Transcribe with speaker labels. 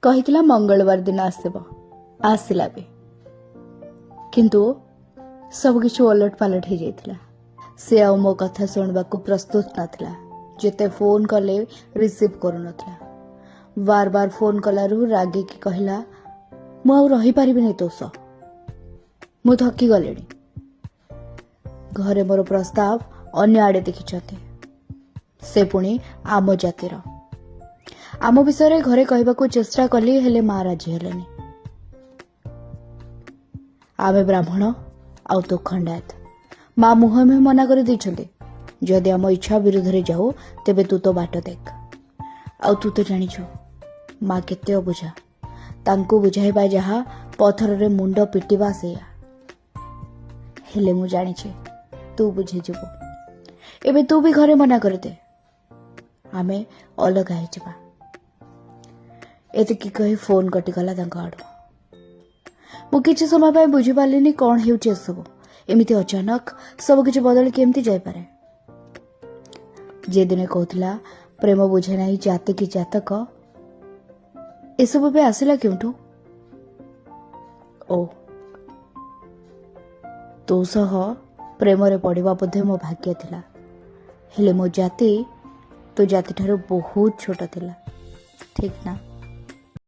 Speaker 1: कहिथिला मंगलवार दिन आसिबो आसिला भी किंतु सब किछु ओलट पालट हो जाइथिला। से आ मो कथा सुनबा को प्रस्तुत नथिला। जेते फोन कले रिसीव करू नथिला। बार बार फोन कलारू रागी की कहला मु आ रही परिबिनी तो सह मु थकी गलेनी। घरे मोर प्रस्ताव अन्य आड़े देखिछते। से पुणी आम जातिर आम विषय घरे कहबाकू चेष्टा कली हेले माँ राजी हेलेनी। आमे ब्राह्मण आउ तो खंडायत माँ मुहे मुहे मना कर देइछन्ते जदि आम इच्छा विरुद्ध रे जाऊ तेबे तू तो बाट देख। आउ तू तो जानिछु माँ केते अबुझा। तांको बुझाइबा जहा पथर रे मुंड पिटिबा सेया। हेले मु जानिछे तू बुझे जीवो। एबे तू भी घरे मना कर दे आमे अलग आइ जबा। एतिकी कही फोन कटिगला तांको आडू। मु किछि समय पाई बुझी पालिनी कौन हेउछि सब। एमिति अचानक सब किछि बदल केमती जाय पारे। जे दिने कहथिला प्रेम बुझे नाही जाति की जातक ए सब बे आसिला केउठु। ओ तो सह प्रेम रे पड़िबा बोधे मो भाग्य थिला। हेले मो जाति तो जाति ठारो बहुत छोट थिला। ठीक ना।